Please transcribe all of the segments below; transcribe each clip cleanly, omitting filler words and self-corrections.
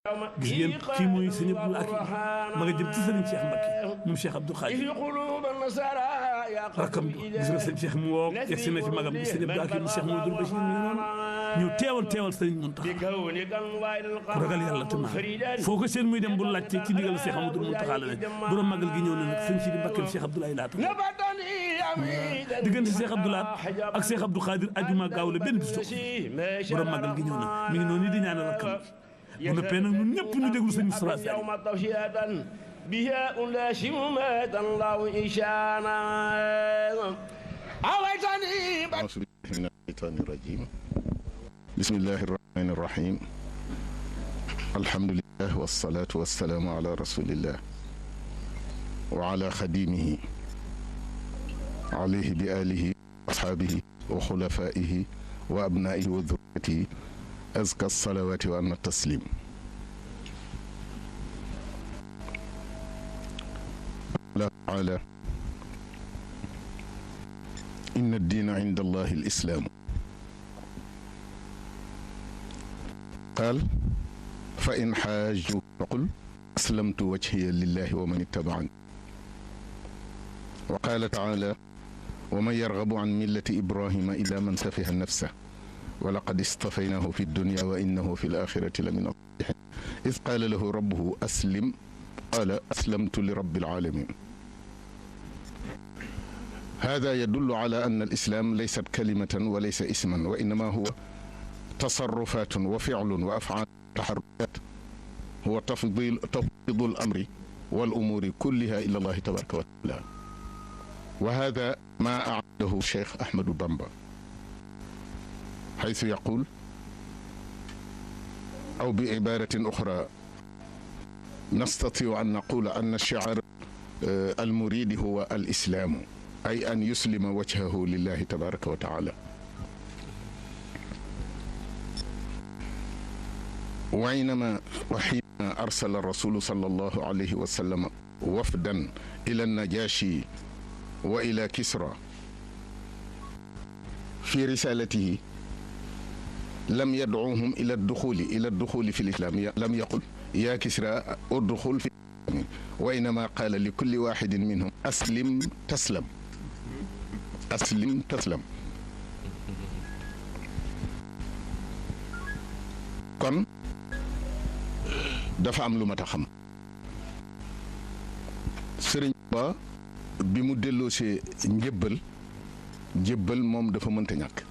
gis ngeen kii mooy sëñ Abdou Akhi ma nga jëm ci sëriñ Cheikh Mbacké moom Cheikh Abdou Khadir rakkam gis nga sëñ Cheikh mu woo yegg si na ci magam bi sëñ Abdou Akhi mu Cheikh Mouhamadoul Bachir mi ngi noonu ñëw teewal sëriñ Mountakha ku ragal yàlla te maa foo ko seen muy dem bu laajte ci ndigal Cheikh Mouhamadoul Mountakha la ne borom magal gi ñëw na nag sëñ Sidi Mbacké Cheikh Abdoulaye laata diggante Cheikh Abdoulaye ak Cheikh Abdou Khadir ajuma gaaw la benn bis borom magal gi ñëw na mi ngi noonu di ñaanal rakkam bu noppee nag ñun ñëpp ñu déglu sëñ Moustapha Sall بها ألاشم ما الله إشانا أويتني أعوذ بالله من الشيطان الرجيم بسم الله الرحمن الرحيم الحمد لله والصلاة والسلام على رسول الله وعلى خديمه عليه بآله وأصحابه وخلفائه وأبنائه وذريته أزكى الصلوات وأن التسليم الله تعالى إن الدين عند الله الإسلام قال فإن حاجوا فقل أسلمت وجهي لله ومن اتبعني وقال تعالى ومن يرغب عن ملة إبراهيم إلا من سفه نفسه ولقد اصطفيناه في الدنيا وإنه في الآخرة لمن الصالحين إذ قال له ربه أسلم قال أسلمت لرب العالمين هذا يدل على أن الإسلام ليست كلمة وليس اسما وإنما هو تصرفات وفعل وأفعال وتحركات هو تفضيل الأمر والأمور كلها إلى الله تبارك وتعالى وهذا ما أعده الشيخ أحمد بامبا حيث يقول أو بعبارة أخرى نستطيع أن نقول أن الشعار المريد هو الإسلام أي أن يسلم وجهه لله تبارك وتعالى وحينما أرسل الرسول صلى الله عليه وسلم وفدا إلى النجاشي وإلى كسرى في رسالته لم يدعوهم إلى الدخول في الإسلام لم يقل يا كسرى ادخل في الإسلام وإنما قال لكل واحد منهم أسلم تسلم أسلم تسلم kon dafa am lu mat a xam sëriñ ba bi mu delloosee njëbbal moom dafa mënta ñàkk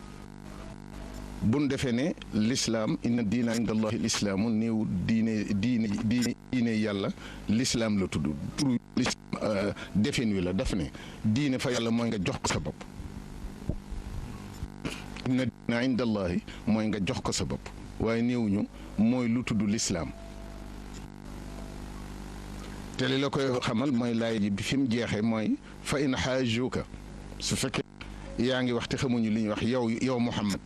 buñ defee ne lislaam inna diina inda allahi lislaamu néew diine yàlla lislaam la tudd turu lislaam defin wi la daf ne diine fa yàlla mooy nga jox ko sa bopp inna diina inda allahi mooy nga jox ko sa bopp waaye néewuñu mooy lu tudd lislaam te li la koy xamal mooy laay ji bi fi mu jeexee mooy fa in xaajuka su fekkee yaa ngi wax te xamuñu li ñuy wax yow Muhammad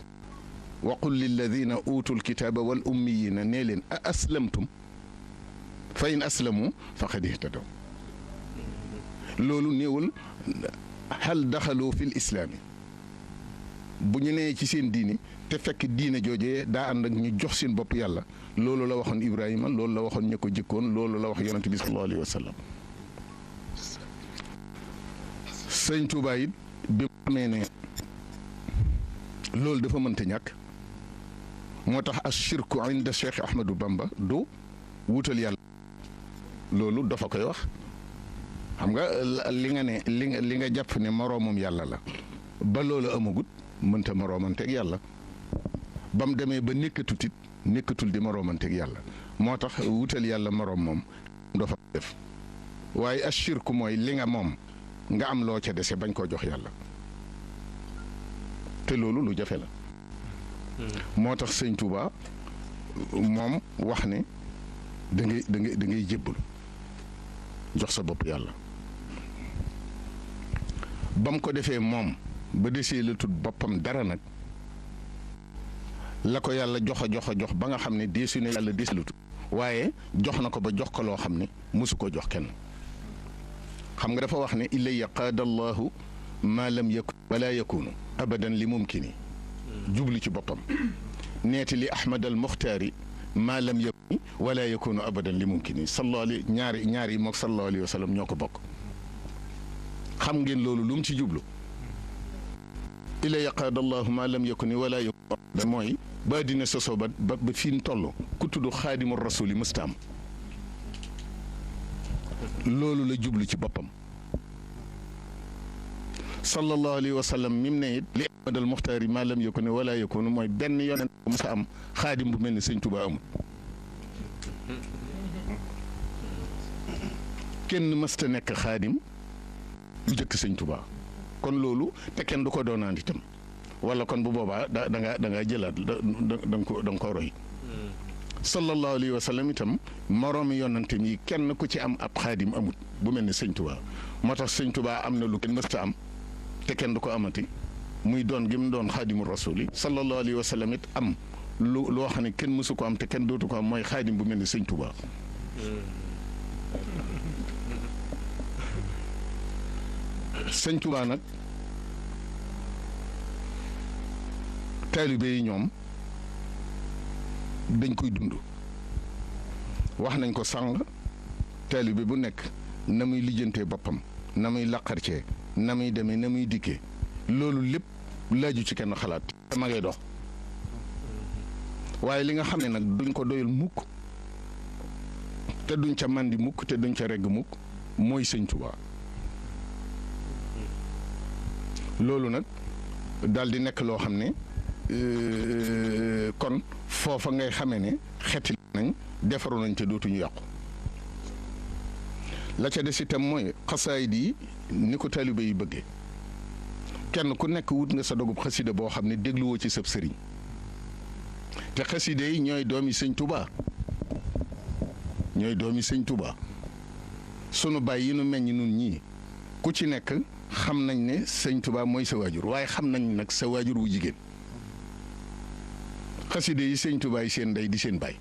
wa qul lilladina utul kitaaba wal ummiyina nee leen a aslamtum fa in aslamu faqad ihtadaw loolu néewul hal daxalu fil islaami bu ñu nee ci seen diini te fekk diine joojee daa ànd ak ñu jox seen bopp yàlla loolu la waxoon Ibrahima loolu la waxoon ña ko jëkkoon loolu la wax yonent bi sallallahu alayhi wa sallam sëñ Tuubaa it bi mu xamee ne loolu dafa mënta ñàkk moo tax ashirku inda Cheikh Ahmadou Bamba du wutal yàlla loolu dafa koy wax xam nga li nga ne li nga jàpp ne moroomum yàlla la ba loolu amagut mënta moroomanteeg yàlla ba mu demee ba nekkatul di moroomanteeg yàlla moo tax wutal yàlla moroom moom dafa def waaye ashirku mooy li nga moom nga am loo ca dese bañ koo jox yàlla te loolu lu jafe la moo tax sëñ Touba moom wax ne da ngay jébbal jox sa bopp yàlla ba mu ko defee moom ba desee la tut boppam dara nag la ko yàlla jox ba nga xam ne deesu ne yàlla deesu la tut waaye jox na ko ba jox ko loo xam ne mosu ko jox kenn xam nga dafa wax ne ilayya qaada allahu ma lam yakun wala yakunu abadan li mumkini jubli ci boppam neeti li ahmad al muxtaari maa lam yakun wala yakunu abadan li mumkini ñaari yi mook sallallahu alayhi wa sallam ñoo ko bokk. xam ngeen loolu lu mu ci jublu ila yaqaada allahu ma lam yakuni wala yakunu abadan mooy ba dina sosoo ba fi mu toll ku tudd xaadimu rasuli mësta am loolu la jublu ci boppam. sallallahu alayhi wa sallam mi mu ne it li ahmadal muxtaari ma lam yakuni wala yakunu mooy benn yonent bu mësa am xaadim bu mel ni sëñ Tuubaa amul. kenn mësta nekk xaadim lu jëkk sëñ Tuubaa kon loolu te kenn du ko doonaan itam wala kon bu boobaa da nga jëlaat da nga ko roy. sallallahu alayhi wa sallam itam moroomi yonantam yi kenn ku ci am ab xaadim amut bu mel ni sëñ Tuubaa moo tax sëñ Tuubaa am na lu kenn mësta am te kenn du ko amati muy doon gi mu doon xaadimu rasuli sallallahu alayhi wa sallam it am loo xam ne kenn mësu ko am te kenn dootu ko am mooy xaadim bu mel ni sëñ Tuubaa. sëñ Tuubaa nag taalibe yi ñoom dañ koy dund wax nañ ko sàng taalibe bu nekk na muy lijjantee boppam na muy laqarcee na muy demee na muy dikkee loolu lépp laaju ci kenn xalaat ma ngay dox waaye li nga xam ne nag duñ ko doyal mukk te duñ ca màndi mukk te duñ ca regg mukk mooy sëñ Tuubaa loolu nag daal di nekk loo xam ne kon foofa ngay xamee ne xeeti nañ defaru nañ te dootuñu yàqu la ca des itam mooy xasaayid yi ni ko taalibe yi bëggee kenn ku nekk wut nga sa dogub xasida boo xam ne dégluwoo ci sab sëriñ te xasida yi ñooy doomi sëñ Tuubaa sunu baay yi nu meññ nun ñii ku ci nekk xam nañ ne sëñ Tuubaa mooy sa waajur waaye xam nañ nag sa waajur wu jigéen xaside yi sëñ Tuubaa yi seen ndey di seen baay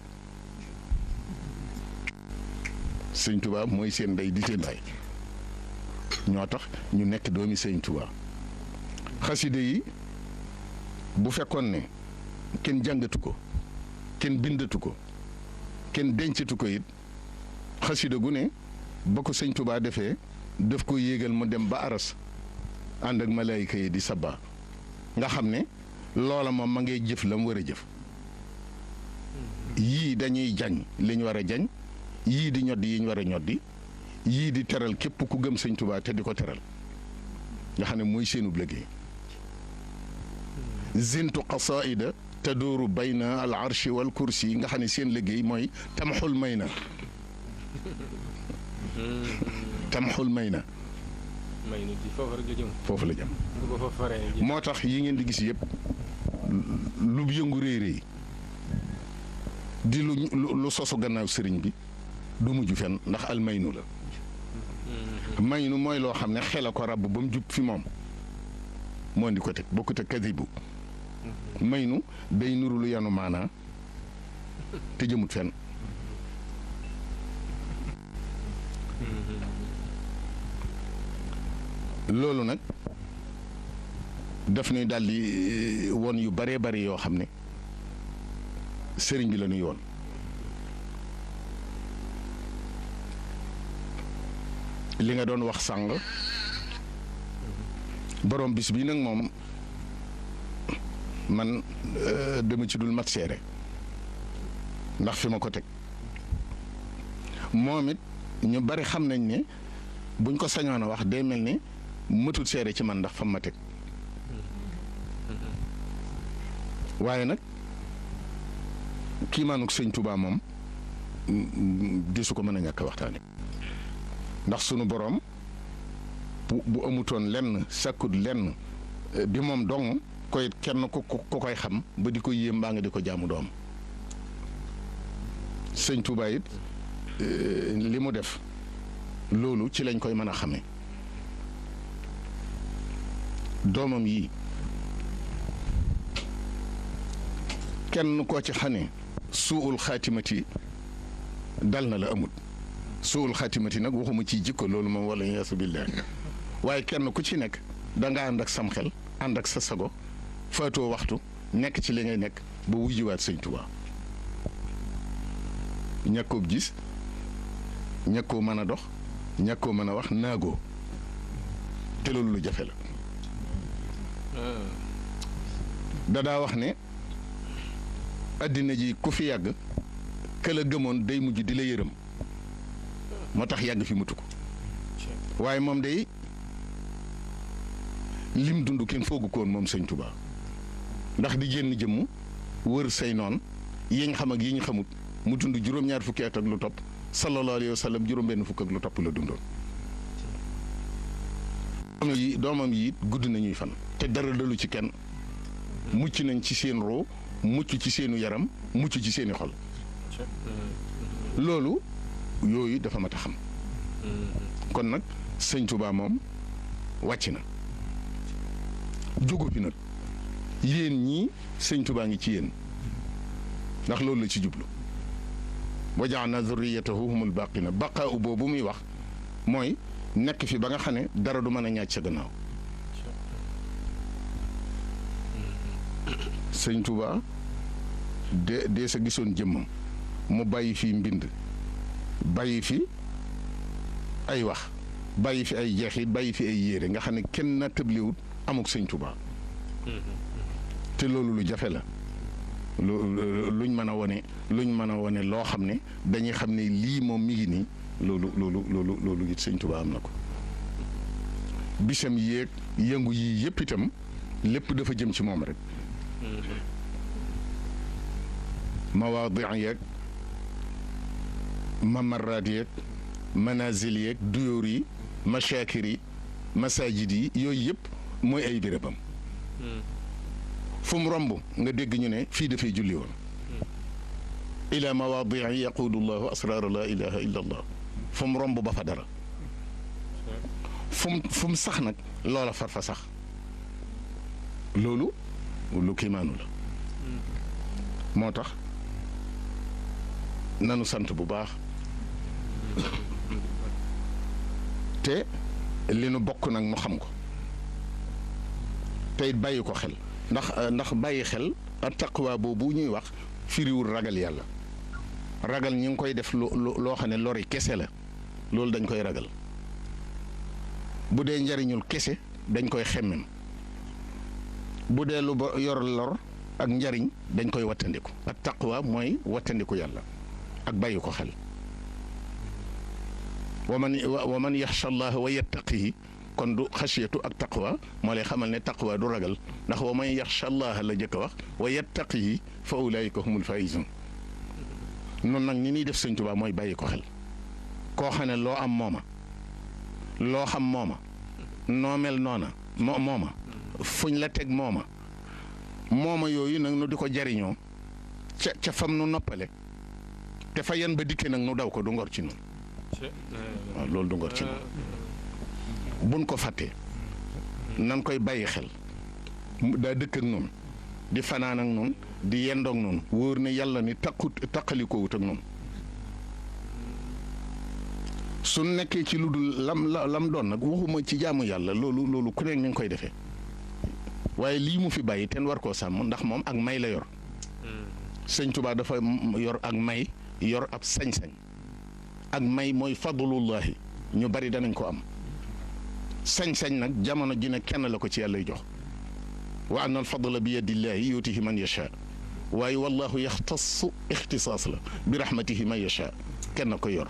sëñ Tuubaa mooy seen ndey di seen baay ñoo tax ñu nekk doomi sëñ Tuubaa xaside yi bu fekkoon ne kenn jàngatu ko kenn bindatu ko kenn dencatu ko it xaside gu ne ba ko sëñ Tuubaa defee daf ko yéegal mu dem ba aras ànd ak malaayika yi di sabba nga xam ne loola moom ma ngay jëf la mu war a jëf yii dañuy jañ li ñu war a jañ yii di ñoddi yi ñu war a ñoddi yii di teral képp ku gëm sëñ Tuubaa te di ko teral nga xam ne mooy seenub liggéey zintu qasaida tadooru bayna al arshi wal kursi nga xam ne seen liggéey mooy tamxul may na tamxul may na foofu la jëm moo tax yi ngeen di gis yëpp lu yëngu réy di lu sosu gannaaw sëriñ bi du mujj fenn ndax al maynu la maynu mooy loo xam ne xel a ko ràbb ba mu jub fi moom moo di ko teg bokkut ak kadibu maynu day nuru lu yanu maanaa te jëmut fenn loolu nag daf ñuy daldi won yu baree bari yoo xam ne sëriñ bi la ñuy woon li nga doon wax sàng borom bis bi nag moom man dama ci dul mat seere ndax fi ma ko teg moom it ñu bari xam nañ ne buñ ko sañoon a wax day mel ni mëtul seere ci man ndax fam ma teg waaye nag kiimaanuk sëñ Tuubaa moom disu ko mën a ñàkk waxtaane ndax sunu boroom bu amutoon lenn sàkkut lenn bi moom dong koy kenn ku koy xam ba di ko yéem mbaa nga di ko jaamu doom sëñ Tuubaa it li mu def loolu ci lañ koy mën a xame doomam yi kenn koo ci xane suul xaatimati dal na la amut suul xaatimati nag waxuma ci jikko loolu moom wala yaasu billaah waaye kenn ku ci nekk danga ànd ak sam xel ànd ak sa sago faatoo waxtu nekk ci li ngay nekk ba wujjiwaat sëñ Tuubaa ñàkkoo gis ñàkkoo mën a dox ñàkkoo mën a wax naagoo te loolu lu jafe la dadaa wax ne addina ji ku fi yàgg ka la gëmoon day mujj di la yërëm moo tax yàgg fi mutu ko waaye moom day lim dund kenn foogu ko woon moom sëñ Tuubaa ndax di génn jëmm wër say noon yiñ xam ak yiñ xamut mu dund juróom-ñaar fukki at ak lu topp sallallahu alayhi wa sallam juróom-benn fukk ak lu topp la dundoon doomam yi gudd nañuy fan te dara dalu ci kenn mucc nañ ci seen roo mucc ci seenu yaram mucc ci seeni xol loolu yooyu dafa mat a xam kon nag sëñ Tuubaa moom wàcc na jógu fi nag yéen ñii sëñ Tuubaa ngi ci yéen ndax loolu la ci jublu wa ja'alna zurriyatahu humul baqina baqaa u boobu muy wax mooy nekk fi ba nga xam ne dara du mën a ñaaj sa gannaaw sëñ Tuubaa de sa gisoon jëmmam mu bàyyi fi mbind bàyyi fi ay wax bàyyi fi ay jeexit bàyyi fi ay yére nga xam ne kenn na tëbliwut amuk sëñ Tuubaa te loolu lu jafe la luñ mën a wone loo xam ne dañuy xam ne lii moom mi ngi nii loolu it sëñ Tuubaa am na ko bisam yéeg yëngu yii yëpp itam lépp dafa jëm ci moom rek mawaadi yeeg mamaraat yeeg manazil yeeg duyóor yi mashakir yi masajid yi yooyu yëpp mooy ay bérébam fu mu romb nga dégg ñu ne fii dafay julli woon ila mawaadi yaquudu llahu asraara la ilaha illa allah fu mu romb ba fa dara fu mu sax nag loola far fa sax loolu lu kiimaanu la moo tax nanu sant bu baax te li nu bokk nag nu xam ko te it bàyyi ko xel ndax bàyyi xel ak taqwa boobu ñuy wax firiwul ragal yàlla ragal ñi ngi koy def loo xam ne lori kese la loolu dañ koy ragal bu dee njariñul kese dañ koy xemmem bu dee lu ba yor lor ak njariñ dañ koy wattandiku ak taqwa mooy wattandiku yàlla ak bàyyi ko xel wa man yaxsha allah wa yattaqihi kon du xasiyatu ak taqwa moo lay xamal ne taqwa du ragal ndax wa man yaxsha allah la jëkk a wax wa yattaqihi fa ulaika humul faizun noonu nag ni ñuy def sëñ Tuubaa mooy bàyyi ko xel koo xam ne loo am mooma loo xam mooma noo mel noona mooma fuñ la teg mooma yooyu nag nu di ko jariñoo ca fam nu noppale te fa yan ba dikkee nag nu daw ko du ngor ci noonu waaw loolu du ngor ci noonu buñ ko fàttee nan koy bàyyi xel daa dëkk ak noonu di fanaan ak noonu di yendoog noonu wóor ne yàlla ni taqalikoo wut ak noonu su nekkee ci lu dul lam doon nag waxuma ci jaamu yàlla loolu ku nekk ni nga koy defee waaye lii mu fi bàyyi ten war koo sàmm ndax moom ak may la yor sëñ Tuubaa dafa yor ak may yor ab sañ-sañ ak may mooy fadlullahi ñu bari danañ ko am sañ-sañ nag jamono ji ne kenn la ko ci yàlla jox wa anna al fadla bi yadillahi yutihi man yasha waaye wallahu yaxtassu ixtisaas la bi rahmatihi man yasha kenn ko yor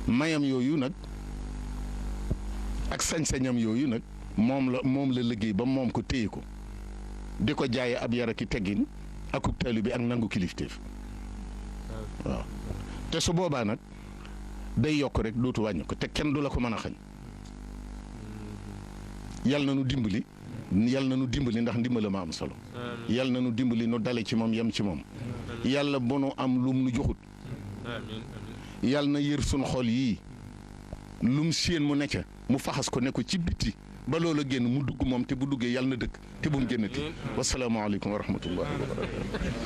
mayam yooyu nag ak sañ-sañam yooyu nag moom la liggéey ba moom ko téye ko di ko jaaye ab yara ki teggin akub taalibe bi ak nangu kilifteef waaw te su boobaa nag day yokk rek dootu wàññi ko te kenn du la ko mën a xañ yal na nu dimbali ndax ndimbala ma am solo yal na nu dimbali nu dale ci moom yem ci moom yàlla bu nu am lum nu joxut yal na yër sun xol yii lum séen mu ne ca mu faxas ko ne ko ci bitti ba loola génn mu dugg moom te bu duggee yàlla na dëkk te bu mu génnati wasalaamaaleykum wa rahmatullahi wa barakatu